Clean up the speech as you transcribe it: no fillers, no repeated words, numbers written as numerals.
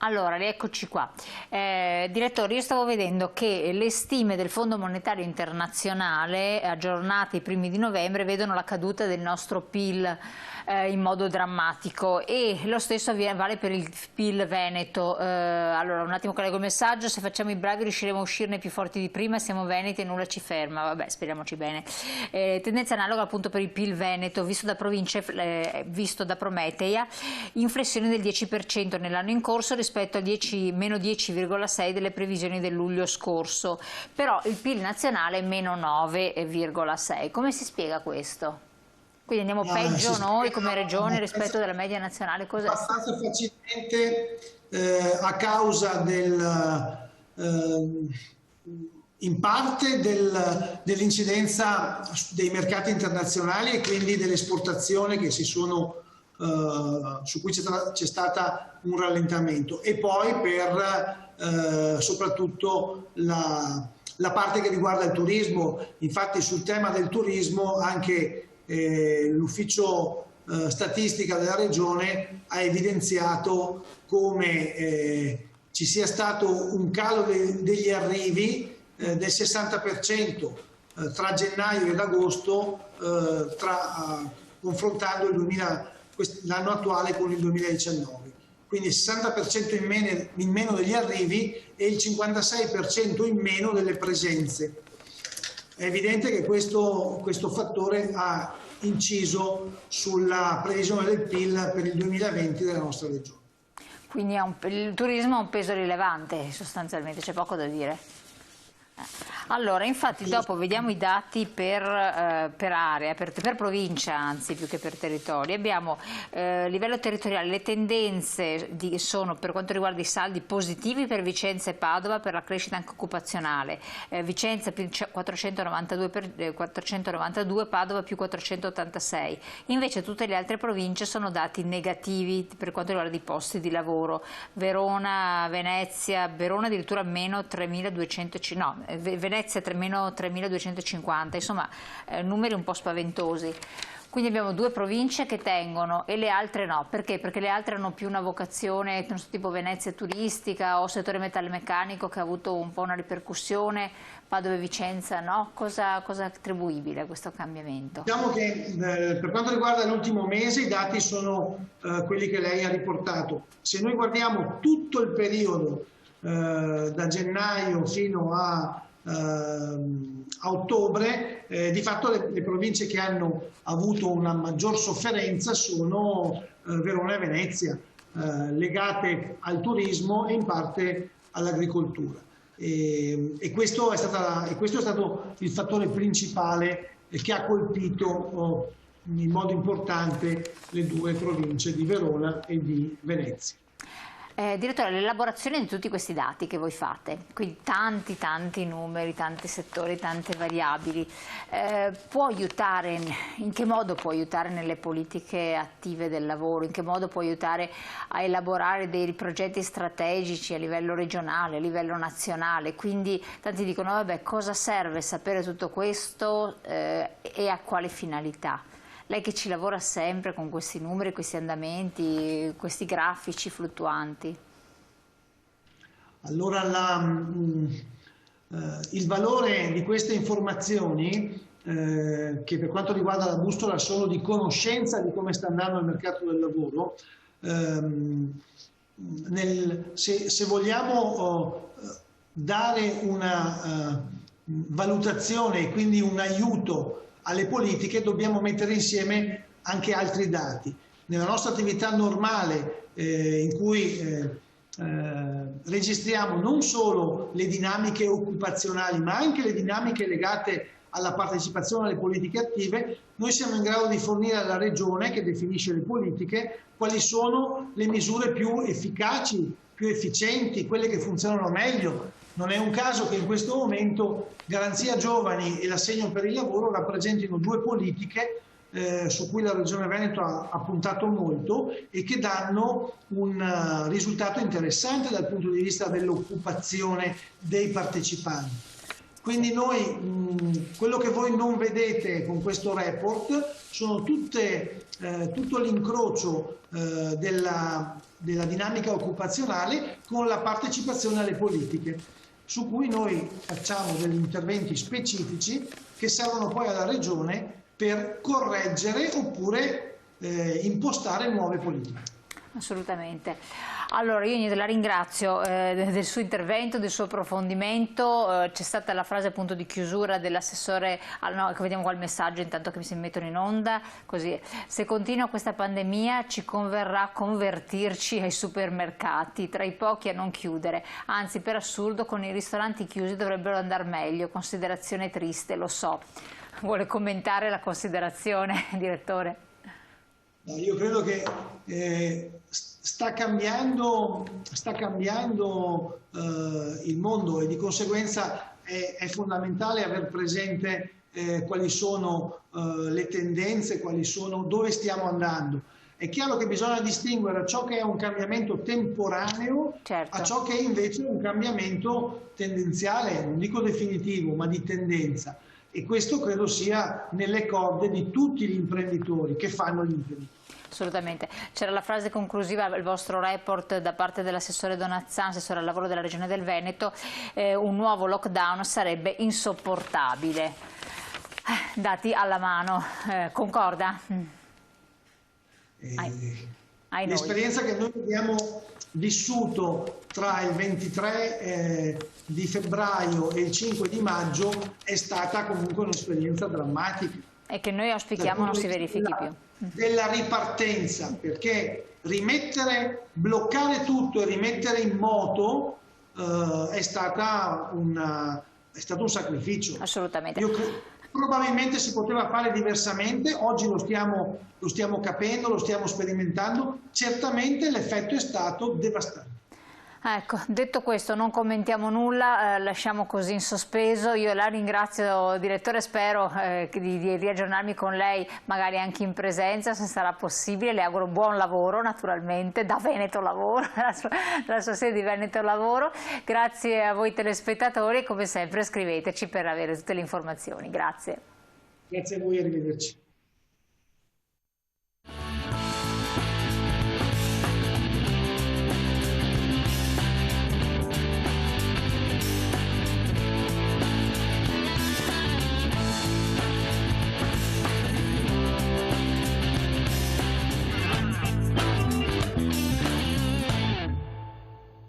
Allora, rieccoci qua. Direttore, io stavo vedendo che le stime del Fondo Monetario Internazionale, aggiornate i primi di novembre, vedono la caduta del nostro PIL in modo drammatico, e lo stesso vale per il PIL veneto. Allora, un attimo collego il messaggio: se facciamo i bravi riusciremo a uscirne più forti di prima, siamo veneti e nulla ci ferma. Vabbè, speriamoci bene. Tendenza analoga appunto per il PIL veneto, visto da province, visto da Prometeia, inflessione del 10% nell'anno in corso rispetto al meno 10,6 delle previsioni del luglio scorso, però il PIL nazionale è meno 9,6. Come si spiega questo? Quindi andiamo peggio noi come regione rispetto alla media nazionale? Cos'è? Abbastanza facilmente a causa in parte dell'incidenza dei mercati internazionali e quindi dell'esportazione che su cui c'è stata un rallentamento, e poi per soprattutto la parte che riguarda il turismo. Infatti sul tema del turismo anche l'ufficio statistica della regione ha evidenziato come ci sia stato un calo degli arrivi del 60% tra gennaio ed agosto, confrontando l'anno attuale con il 2019. Quindi il 60% in meno degli arrivi e il 56% in meno delle presenze. È evidente che questo fattore ha inciso sulla previsione del PIL per il 2020 della nostra regione. Quindi il turismo ha un peso rilevante sostanzialmente, c'è poco da dire. Allora, infatti dopo vediamo i dati per area, per provincia anzi più che per territorio. Abbiamo a livello territoriale le tendenze sono, per quanto riguarda i saldi, positivi per Vicenza e Padova per la crescita anche occupazionale. Vicenza più 492, Padova più 486. Invece tutte le altre province sono dati negativi per quanto riguarda i posti di lavoro. Verona addirittura meno 3.200, no, Venezia meno 3.250, insomma numeri un po' spaventosi. Quindi abbiamo due province che tengono e le altre no. Perché? Perché le altre hanno più una vocazione, non so, tipo Venezia turistica o settore metalmeccanico, che ha avuto un po' una ripercussione. Padova e Vicenza no? Cosa è attribuibile a questo cambiamento? Diciamo che per quanto riguarda l'ultimo mese i dati sono quelli che lei ha riportato. Se noi guardiamo tutto il periodo da gennaio fino a ottobre, di fatto le province che hanno avuto una maggior sofferenza sono Verona e Venezia, legate al turismo e in parte all'agricoltura. E questo è stato il fattore principale che ha colpito in modo importante le due province di Verona e di Venezia. Direttore, l'elaborazione di tutti questi dati che voi fate, quindi tanti numeri, tanti settori, tante variabili, può aiutare, in che modo può aiutare nelle politiche attive del lavoro, in che modo può aiutare a elaborare dei progetti strategici a livello regionale, a livello nazionale? Quindi tanti dicono, vabbè, cosa serve sapere tutto questo e a quale finalità? Lei che ci lavora sempre con questi numeri, questi andamenti, questi grafici fluttuanti. Allora, il valore di queste informazioni, che per quanto riguarda la bussola sono di conoscenza di come sta andando il mercato del lavoro, se vogliamo dare una valutazione e quindi un aiuto alle politiche, dobbiamo mettere insieme anche altri dati. Nella nostra attività normale, in cui registriamo non solo le dinamiche occupazionali, ma anche le dinamiche legate alla partecipazione alle politiche attive, noi siamo in grado di fornire alla Regione, che definisce le politiche, quali sono le misure più efficaci, più efficienti, quelle che funzionano meglio. Non è un caso che in questo momento Garanzia Giovani e l'Assegno per il Lavoro rappresentino due politiche su cui la Regione Veneto ha puntato molto e che danno un risultato interessante dal punto di vista dell'occupazione dei partecipanti. Quindi noi, quello che voi non vedete con questo report sono tutto l'incrocio della dinamica occupazionale con la partecipazione alle politiche, su cui noi facciamo degli interventi specifici che servono poi alla Regione per correggere oppure impostare nuove politiche. Assolutamente. Allora io la ringrazio del suo intervento, del suo approfondimento. C'è stata la frase appunto di chiusura dell'assessore, che vediamo qua il messaggio intanto che mi si mettono in onda, così: se continua questa pandemia ci converrà convertirci ai supermercati, tra i pochi a non chiudere, anzi per assurdo con i ristoranti chiusi dovrebbero andare meglio, considerazione triste, lo so. Vuole commentare la considerazione, direttore? Io credo che sta cambiando il mondo e di conseguenza è fondamentale aver presente quali sono le tendenze, dove stiamo andando. È chiaro che bisogna distinguere ciò che è un cambiamento temporaneo, certo, a ciò che è invece un cambiamento tendenziale, non dico definitivo, ma di tendenza. E questo credo sia nelle corde di tutti gli imprenditori che fanno gli imprenditori. Assolutamente. C'era la frase conclusiva, il vostro report da parte dell'assessore Donazzano, assessore al lavoro della Regione del Veneto: un nuovo lockdown sarebbe insopportabile. Dati alla mano, concorda? L'esperienza che noi abbiamo vissuto tra il 23 di febbraio e il 5 di maggio è stata comunque un'esperienza drammatica. E che noi auspichiamo non si verifichi più. Della ripartenza, perché bloccare tutto e rimettere in moto è stato un sacrificio. Assolutamente. Probabilmente si poteva fare diversamente, oggi lo stiamo capendo, lo stiamo sperimentando, certamente l'effetto è stato devastante. Ecco, detto questo non commentiamo nulla, lasciamo così in sospeso. Io la ringrazio, direttore, spero di riaggiornarmi con lei magari anche in presenza se sarà possibile. Le auguro buon lavoro naturalmente da Veneto Lavoro, dalla sua sede di Veneto Lavoro. Grazie a voi telespettatori e come sempre scriveteci per avere tutte le informazioni. Grazie. Grazie a voi, arrivederci.